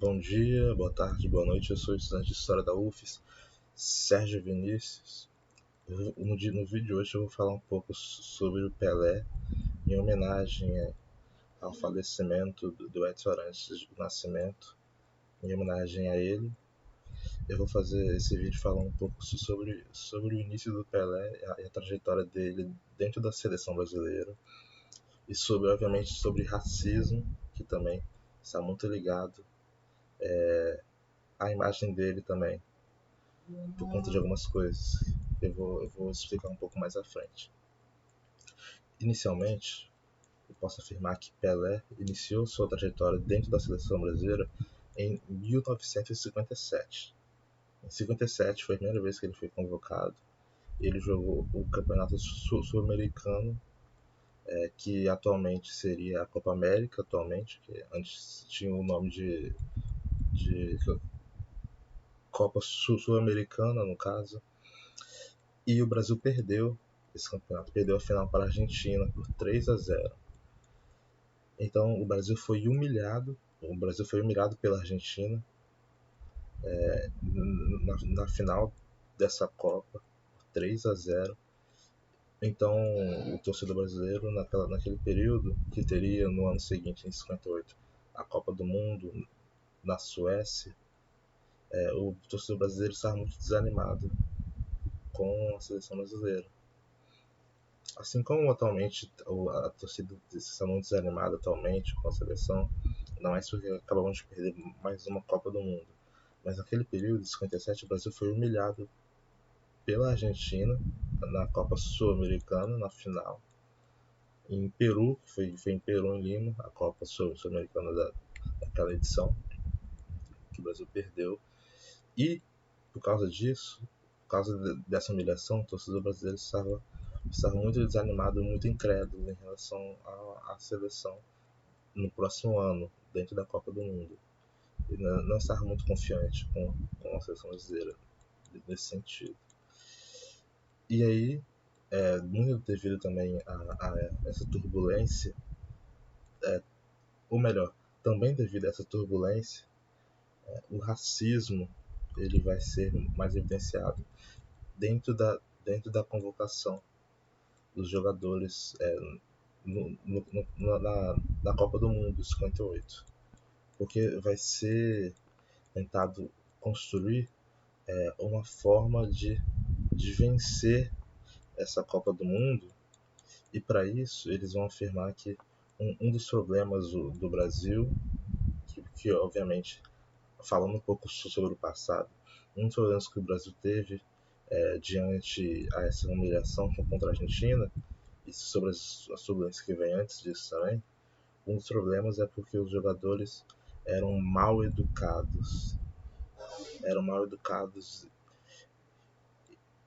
Bom dia, boa tarde, boa noite. Eu sou estudante de História da UFES, Sérgio Vinícius. No vídeo de hoje eu vou falar um pouco sobre o Pelé, em homenagem ao falecimento do Edson Arantes do Nascimento. Em homenagem a ele, eu vou fazer esse vídeo falando um pouco sobre o início do Pelé e a trajetória dele dentro da seleção brasileira. E obviamente, sobre racismo, que também está muito ligado à imagem dele também, por conta de algumas coisas. Eu vou explicar um pouco mais à frente. Inicialmente, eu posso afirmar que Pelé iniciou sua trajetória dentro da seleção brasileira em 1957. Em 57 foi a primeira vez que ele foi convocado. Ele jogou o Campeonato Sul-Americano, que atualmente seria a Copa América, que antes tinha o nome de Copa Sul-Americana, no caso. E o Brasil perdeu esse campeonato, perdeu a final para a Argentina por 3-0. Então o Brasil foi humilhado pela Argentina na final dessa Copa, 3-0. Então o torcedor brasileiro naquele período, que teria no ano seguinte, em 58, a Copa do Mundo na Suécia, o torcedor brasileiro estava muito desanimado com a seleção brasileira. Assim como atualmente a torcida está muito desanimada atualmente com a seleção, não é isso que acabamos de perder mais uma Copa do Mundo. Mas naquele período, de 57, o Brasil foi humilhado pela Argentina na Copa Sul-Americana, na final. Em Peru, foi em Peru, em Lima, a Copa Sul-Americana daquela edição, que o Brasil perdeu. E, por causa disso, por causa dessa humilhação, o torcedor brasileiro estava muito desanimado, muito incrédulo em relação à seleção no próximo ano, dentro da Copa do Mundo. E não estava muito confiante com a seleção brasileira nesse sentido. E aí, muito devido também a essa turbulência, ou melhor, também devido a essa turbulência, o racismo ele vai ser mais evidenciado dentro da convocação dos jogadores na Copa do Mundo 58, porque vai ser tentado construir uma forma de vencer essa Copa do Mundo, e para isso eles vão afirmar que um dos problemas do Brasil, que obviamente, falando um pouco sobre o passado, um dos problemas que o Brasil teve diante a essa humilhação contra a Argentina, e sobre as turbulências que vem antes disso também, um dos problemas é porque os jogadores eram mal educados.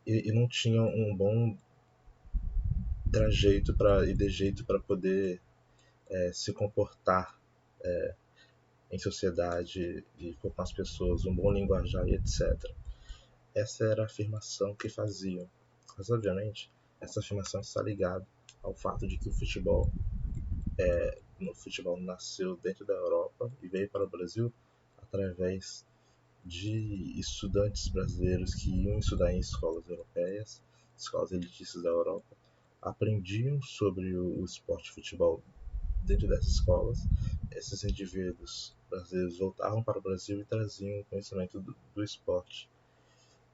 E não tinham um bom trajeito e de jeito para poder se comportar em sociedade e com as pessoas, um bom linguajar e etc. Essa era a afirmação que faziam. Mas, obviamente, essa afirmação está ligada ao fato de que o futebol nasceu dentro da Europa e veio para o Brasil através de estudantes brasileiros que iam estudar em escolas europeias, escolas elitistas da Europa, aprendiam sobre o esporte de futebol dentro dessas escolas. Esses indivíduos brasileiros voltavam para o Brasil e traziam o conhecimento do esporte.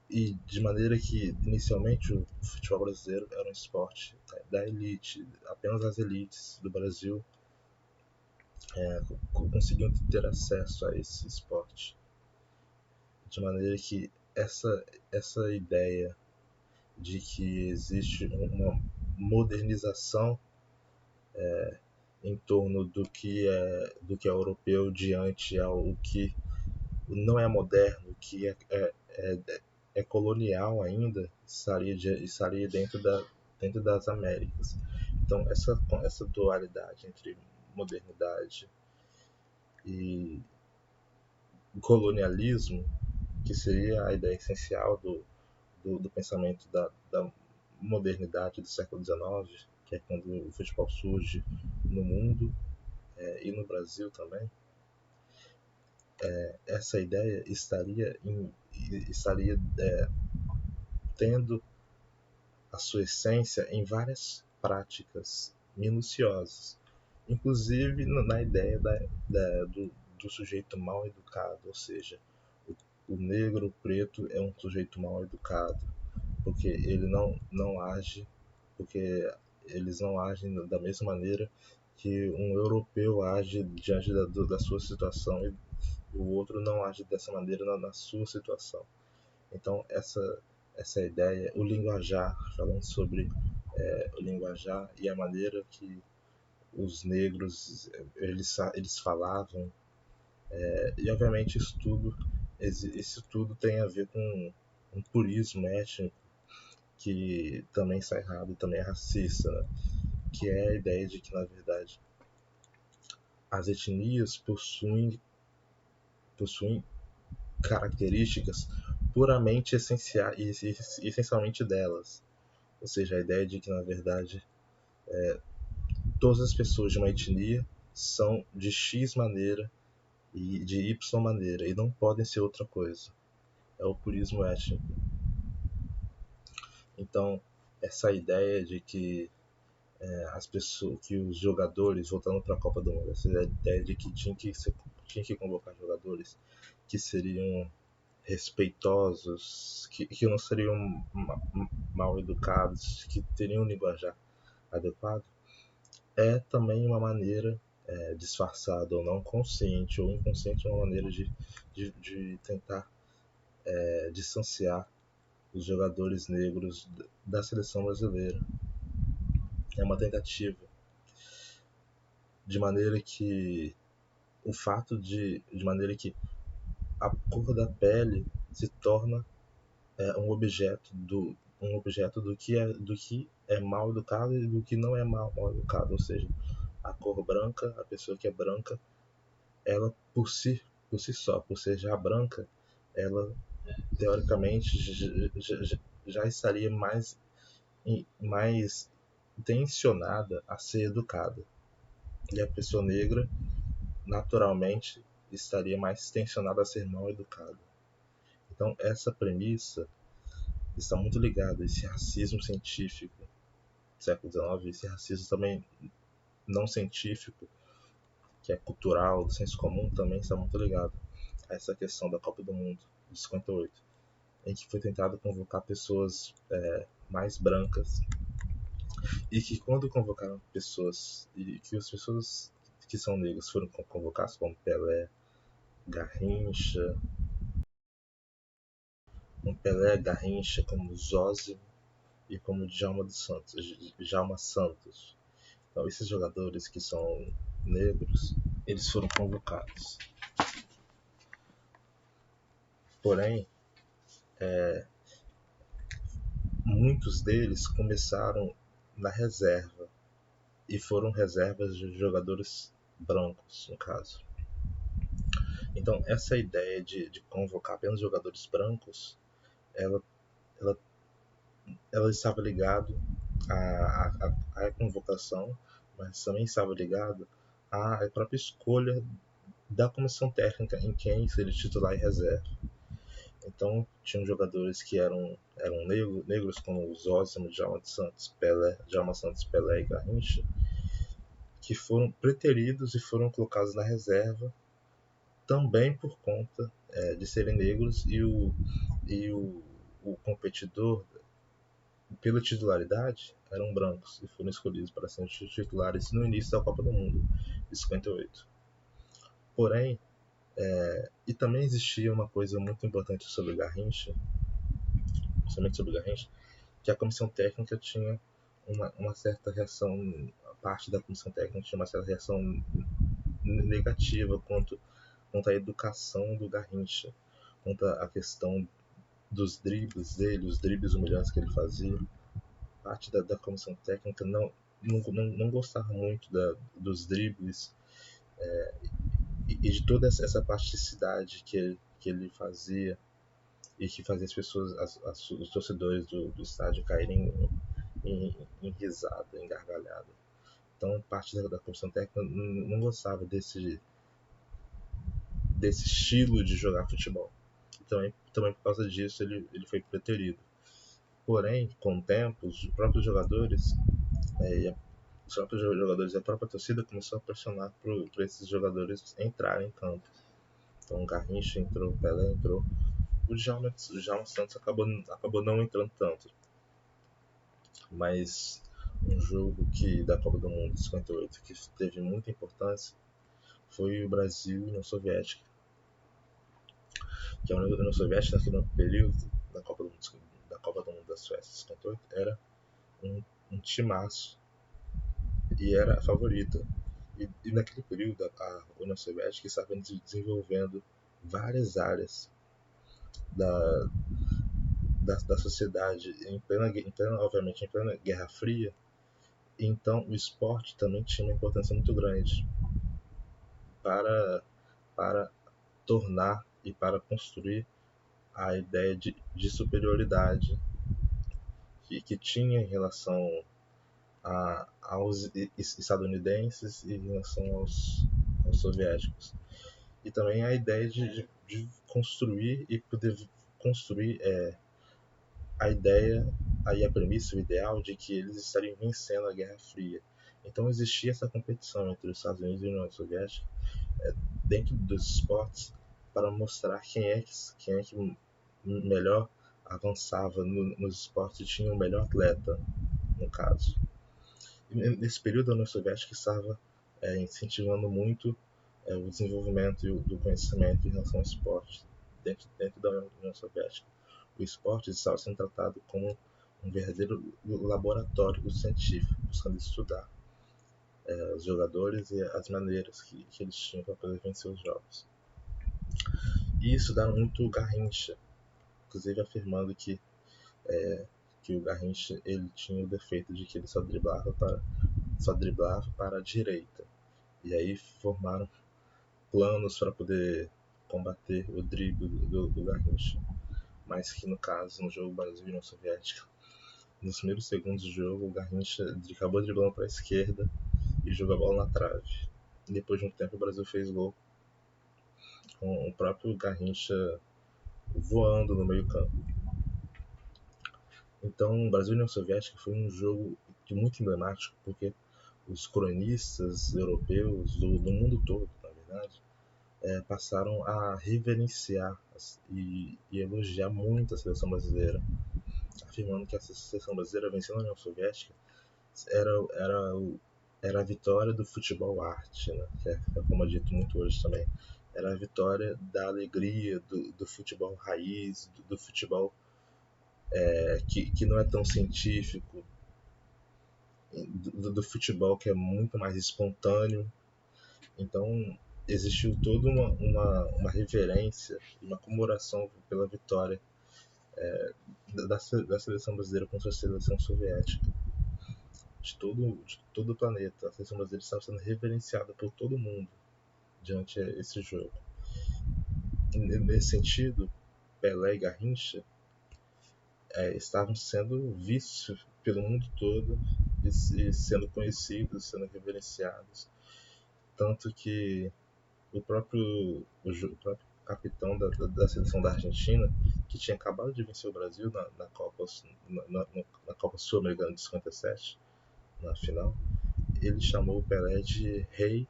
E de maneira que, inicialmente, o futebol brasileiro era um esporte da elite, apenas as elites do Brasil conseguiam ter acesso a esse esporte. De maneira que essa ideia de que existe uma modernização em torno do que é europeu diante ao que não é moderno, que é colonial ainda, estaria dentro das Américas. Então essa dualidade entre modernidade e colonialismo, que seria a ideia essencial do pensamento da modernidade do século XIX, que é quando o futebol surge no mundo e no Brasil também. essa ideia estaria tendo a sua essência em várias práticas minuciosas, inclusive na ideia do sujeito mal educado, ou seja, o negro, o preto é um sujeito mal educado, porque ele não age, porque eles não agem da mesma maneira que um europeu age diante da sua situação e o outro não age dessa maneira na sua situação. Então essa ideia, o linguajar, falando sobre o linguajar e a maneira que os negros eles falavam, e obviamente isso tudo tem a ver com um purismo étnico que também está errado e também é racista, né? Que é a ideia de que na verdade as etnias possuem características puramente essenciais e essencialmente delas. Ou seja, a ideia de que, na verdade, todas as pessoas de uma etnia são de X maneira e de Y maneira e não podem ser outra coisa. É o purismo étnico. Então, essa ideia de que as pessoas, que os jogadores, voltando para a Copa do Mundo, essa ideia de que tinha que convocar jogadores que seriam respeitosos, que não seriam mal educados, que teriam um linguajar adequado, é também uma maneira, disfarçada ou não, consciente ou inconsciente, uma maneira de tentar distanciar os jogadores negros da seleção brasileira. É uma tentativa de maneira que de maneira que a cor da pele se torna um objeto do que é mal educado e do que não é mal educado, ou seja, a cor branca, a pessoa que é branca, ela por si só, por ser já branca, ela teoricamente já estaria mais tensionada a ser educada. E a pessoa negra, naturalmente, estaria mais tensionada a ser mal educada. Então, essa premissa está muito ligada a esse racismo científico do século XIX, esse racismo também não científico, que é cultural, do senso comum, também está muito ligado a essa questão da Copa do Mundo de 58, em que foi tentado convocar pessoas mais brancas e que quando convocaram pessoas e que as pessoas que são negras foram convocadas como Pelé, Garrincha, como Zózimo e como Djalma Santos. Então, esses jogadores que são negros, eles foram convocados. Porém, muitos deles começaram na reserva e foram reservas de jogadores brancos, no caso. Então, essa ideia de convocar apenas jogadores brancos, ela, ela, ela estava ligado à convocação, mas também estava ligado à própria escolha da comissão técnica em quem seria titular e reserva. Então, tinham jogadores que eram negros, como o Zózimo, Djalma Santos, Pelé e Garrincha, que foram preteridos e foram colocados na reserva também por conta de serem negros o competidor pela titularidade eram brancos e foram escolhidos para serem titulares no início da Copa do Mundo de 58. Porém, e também existia uma coisa muito importante sobre Garrincha, principalmente sobre Garrincha, que a comissão técnica tinha uma certa reação, a parte da comissão técnica tinha uma certa reação negativa quanto à educação do Garrincha, quanto à questão dos dribles dele, os dribles humilhantes que ele fazia. Parte da comissão técnica não gostava muito dos dribles e de toda essa plasticidade que ele fazia e que fazia as pessoas, os torcedores do estádio caírem em risada, em gargalhada. Então, parte da comissão técnica não gostava desse estilo de jogar futebol. E também por causa disso ele foi preterido. Porém, com o tempo, os próprios jogadores e a própria torcida começou a pressionar por esses jogadores entrarem em campo. Então, o Garrincha entrou, o Pelé entrou. O Djalma Santos acabou não entrando tanto. Mas um jogo da Copa do Mundo de 58 que teve muita importância foi o Brasil e a União Soviética. Que a União Soviética, naquele período da Copa do Mundo da Suécia de 58, era um timaço e era a favorita. E naquele período a União Soviética estava desenvolvendo várias áreas da, da sociedade obviamente em plena Guerra Fria. Então o esporte também tinha uma importância muito grande para, para tornar e para construir a ideia de superioridade que tinha em relação aos estadunidenses e em relação aos soviéticos. E também a ideia de construir e poder construir a ideia, aí a premissa, o ideal de que eles estariam vencendo a Guerra Fria. Então existia essa competição entre os Estados Unidos e a União Soviética dentro dos esportes para mostrar quem é que melhor avançava nos esportes e tinha o melhor atleta, no caso. E nesse período a União Soviética estava incentivando muito o desenvolvimento do conhecimento em relação ao esporte dentro da União Soviética. O esporte estava sendo tratado como um verdadeiro laboratório científico, buscando estudar os jogadores e as maneiras que eles tinham para poder vencer os jogos. E isso dá muito o Garrincha, inclusive afirmando que o Garrincha ele tinha o defeito de que ele só driblava para a direita. E aí formaram planos para poder combater o drible do Garrincha. Mas que no caso, no jogo Brasil e União Soviética, nos primeiros segundos do jogo, o Garrincha acabou driblando para a esquerda e jogou a bola na trave. E depois de um tempo o Brasil fez gol com o próprio Garrincha voando no meio campo. Então, o Brasil e União Soviética foi um jogo muito emblemático, porque os cronistas europeus do mundo todo, na verdade, passaram a reverenciar e elogiar muito a seleção brasileira, afirmando que a seleção brasileira vencendo a União Soviética era a vitória do futebol arte, né? Que é como é dito muito hoje também. Era a vitória da alegria do futebol raiz, do futebol que não é tão científico, do futebol que é muito mais espontâneo. Então existiu toda uma reverência, uma comemoração pela vitória da seleção brasileira contra a seleção soviética. De todo o planeta, a seleção brasileira estava sendo reverenciada por todo mundo diante desse jogo. Nesse sentido, Pelé e Garrincha estavam sendo vistos pelo mundo todo e sendo conhecidos, sendo reverenciados. Tanto que o próprio capitão da seleção da Argentina, que tinha acabado de vencer o Brasil na Copa Sul-Americana de 57, na final, ele chamou o Pelé de rei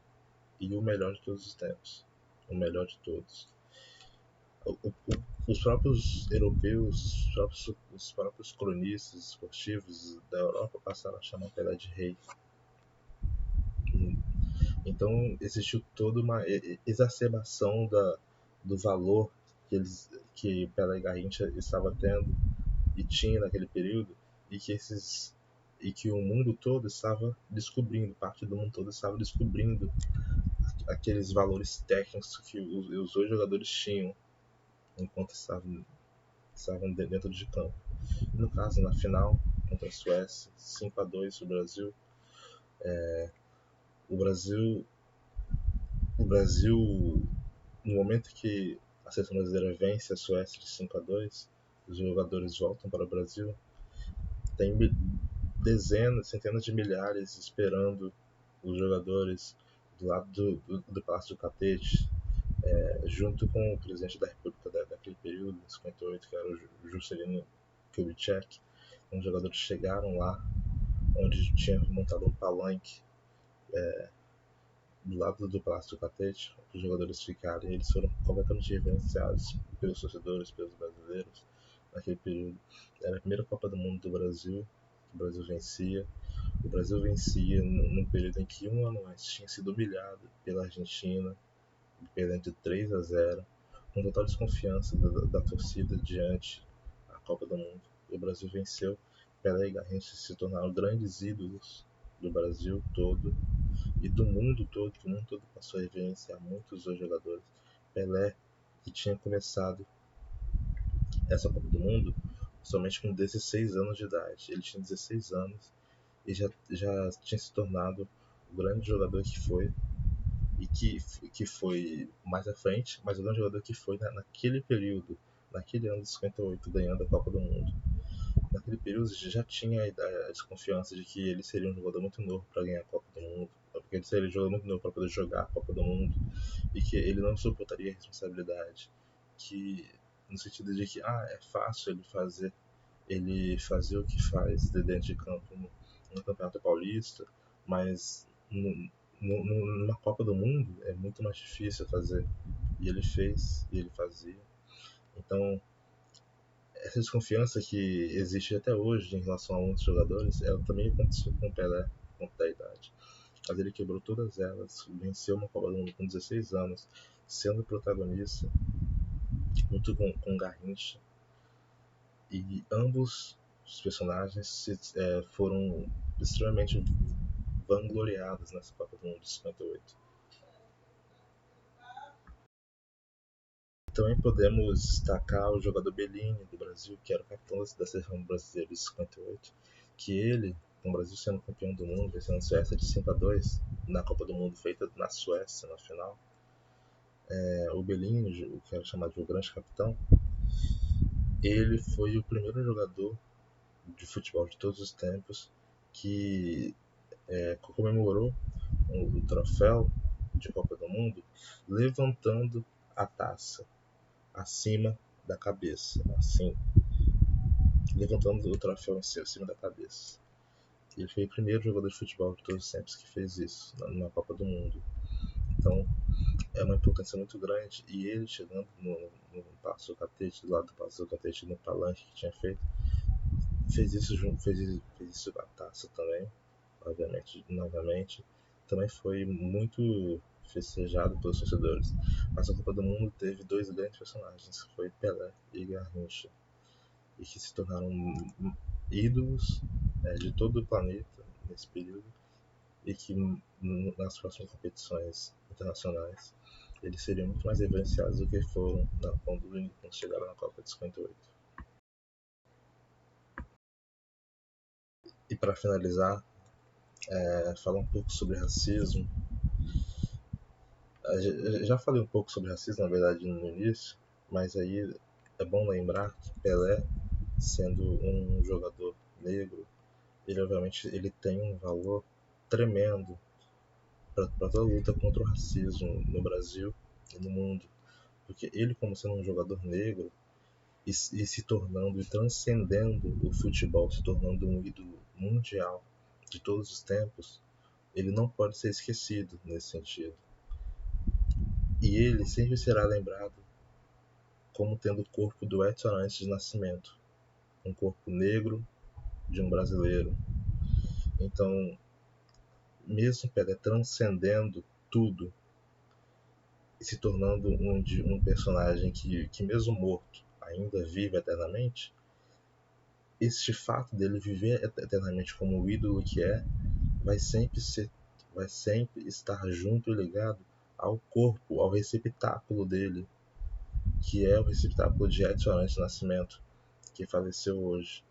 e o melhor de todos os tempos. O melhor de todos. Os próprios europeus, os próprios cronistas esportivos da Europa passaram a chamar Pelé de rei. Então existiu toda uma exacerbação do valor que Pelé e Garrincha estava tendo e tinha naquele período, e que o mundo todo estava descobrindo, parte do mundo todo estava descobrindo aqueles valores técnicos que os dois jogadores tinham enquanto estavam dentro de campo. No caso, na final contra a Suécia, 5-2 o Brasil, o Brasil, no momento que a seleção brasileira vence a Suécia de 5-2, os jogadores voltam para o Brasil, tem dezenas, centenas de milhares esperando os jogadores do lado do Palácio do Catete, junto com o presidente da República daquele período, em 58, que era o Juscelino Kubitschek. Os jogadores chegaram lá, onde tinha montado um palanque do lado do Palácio do Catete, os jogadores ficaram, e eles foram completamente reverenciados pelos torcedores, pelos brasileiros, naquele período. Era a primeira Copa do Mundo do Brasil, o Brasil vencia. O Brasil vencia num período em que um ano antes tinha sido humilhado pela Argentina, perdendo de 3-0, com total desconfiança da torcida diante da Copa do Mundo. E o Brasil venceu. Pelé e Garrincha se tornaram grandes ídolos do Brasil todo e do mundo todo, que o mundo todo passou a reverenciar muitos dos jogadores. Pelé, que tinha começado essa Copa do Mundo somente com 16 anos de idade. Ele tinha 16 anos e já tinha se tornado o grande jogador que foi, e que foi mais à frente, mas o grande jogador que foi naquele período, naquele ano de 58, ganhando a Copa do Mundo. Naquele período já tinha a desconfiança de que ele seria um jogador muito novo para ganhar a Copa do Mundo, porque ele seria um jogador muito novo para poder jogar a Copa do Mundo, e que ele não suportaria a responsabilidade, que no sentido de que é fácil ele fazer o que faz dentro de campo no Campeonato Paulista, mas numa Copa do Mundo é muito mais difícil fazer. E ele fez, e ele fazia. Então, essa desconfiança que existe até hoje em relação a muitos jogadores, ela também aconteceu com o Pelé, com a idade. Mas ele quebrou todas elas, venceu uma Copa do Mundo com 16 anos, sendo protagonista, junto com Garrincha. E ambos os personagens foram extremamente vangloriados nessa Copa do Mundo de 58. Também podemos destacar o jogador Bellini do Brasil, que era o capitão da seleção brasileira de 58, que ele, com o Brasil sendo campeão do mundo, vencendo a Suécia de 5-2 na Copa do Mundo feita na Suécia na final, o Bellini, o que era chamado de o grande capitão, ele foi o primeiro jogador de futebol de todos os tempos que comemorou o troféu de Copa do Mundo levantando a taça acima da cabeça, assim, levantando o troféu em cima da cabeça. Ele foi o primeiro jogador de futebol de todos os tempos que fez isso na Copa do Mundo. Então é uma importância muito grande. E ele chegando no Passo do Catete, do lado do Passo do Catete, no palanque que tinha feito, fez isso com a taça também, obviamente, novamente. Também foi muito festejado pelos torcedores. Mas a Copa do Mundo teve dois grandes personagens, que foi Pelé e Garrincha, e que se tornaram ídolos de todo o planeta nesse período, e que nas próximas competições internacionais eles seriam muito mais reverenciados do que foram quando chegaram na Copa de 58. E para finalizar, falar um pouco sobre racismo. Já falei um pouco sobre racismo, na verdade, no início, mas aí é bom lembrar que Pelé, sendo um jogador negro, ele obviamente ele tem um valor tremendo para toda a luta contra o racismo no Brasil e no mundo, porque ele, como sendo um jogador negro e se tornando e transcendendo o futebol, se tornando um ídolo mundial de todos os tempos, ele não pode ser esquecido nesse sentido. E ele sempre será lembrado como tendo o corpo do Edson Arantes de Nascimento, um corpo negro de um brasileiro. Então, mesmo Pelé transcendendo tudo e se tornando um personagem que mesmo morto ainda vive eternamente, este fato dele viver eternamente como o ídolo que vai sempre estar junto e ligado ao corpo, ao receptáculo dele, que é o receptáculo de Edson Arantes de Nascimento, que faleceu hoje,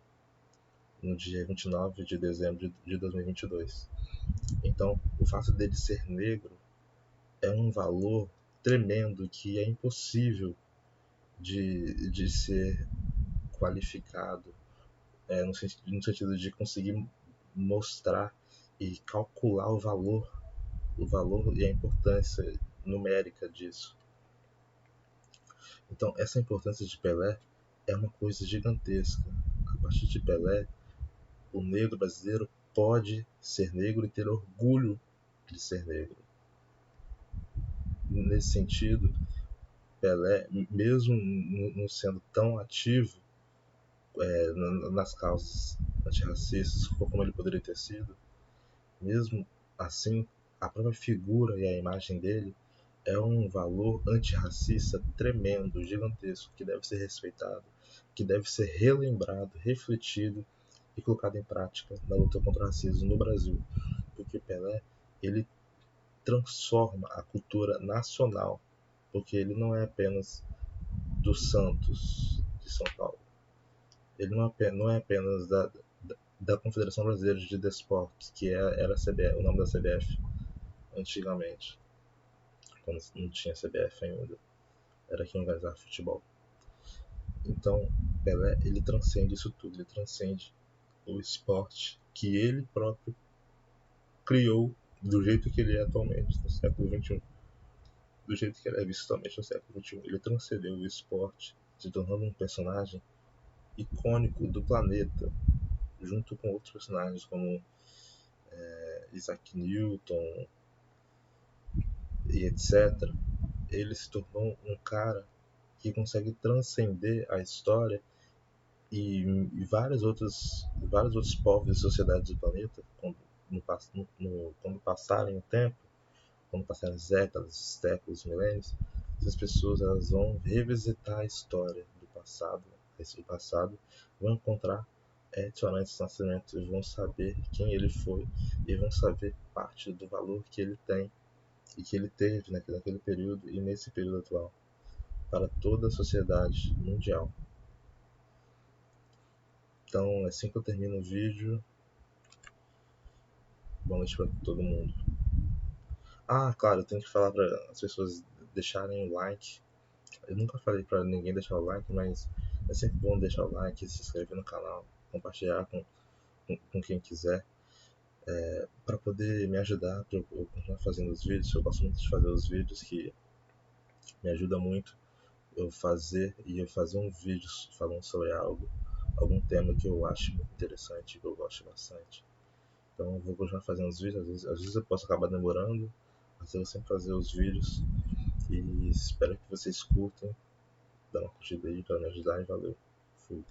no dia 29 de dezembro de 2022. Então, o fato dele ser negro é um valor tremendo que é impossível de ser qualificado, no sentido de conseguir mostrar e calcular o valor e a importância numérica disso. Então, essa importância de Pelé é uma coisa gigantesca. A partir de Pelé, o negro brasileiro pode ser negro e ter orgulho de ser negro. Nesse sentido, Pelé, mesmo não sendo tão ativo nas causas antirracistas como ele poderia ter sido, mesmo assim, a própria figura e a imagem dele é um valor antirracista tremendo, gigantesco, que deve ser respeitado, que deve ser relembrado, refletido e colocado em prática na luta contra o racismo no Brasil. Porque Pelé, ele transforma a cultura nacional, porque ele não é apenas dos Santos de São Paulo. Ele não é apenas da Confederação Brasileira de Desportos, que era a CBF, o nome da CBF antigamente, quando não tinha CBF ainda, era quem organizava futebol. Então, Pelé, ele transcende isso tudo, ele transcende o esporte que ele próprio criou do jeito que ele é atualmente, no século XXI. Do jeito que ele é visto atualmente no século XXI. Ele transcendeu o esporte, se tornando um personagem icônico do planeta, junto com outros personagens como Isaac Newton e etc. Ele se tornou um cara que consegue transcender a história e vários outros povos e sociedades do planeta, quando passarem o tempo, quando passarem as décadas, séculos, milênios, essas pessoas elas vão revisitar a história do passado, vão encontrar Edson Arantes do Nascimento e vão saber quem ele foi e vão saber parte do valor que ele tem e que ele teve naquele período e nesse período atual para toda a sociedade mundial. Então, assim que eu termino o vídeo, boa noite para todo mundo. Ah, claro, eu tenho que falar para as pessoas deixarem o like. Eu nunca falei para ninguém deixar o like, mas é sempre bom deixar o like, se inscrever no canal, compartilhar com quem quiser, para poder me ajudar para eu continuar fazendo os vídeos. Eu gosto muito de fazer os vídeos, que me ajuda muito eu fazer um vídeo falando sobre algum tema que eu acho muito interessante, que eu gosto bastante. Então eu vou continuar fazendo os vídeos, às vezes eu posso acabar demorando, mas eu vou sempre fazer os vídeos e espero que vocês curtem, dá uma curtida aí para me ajudar e valeu. Fui.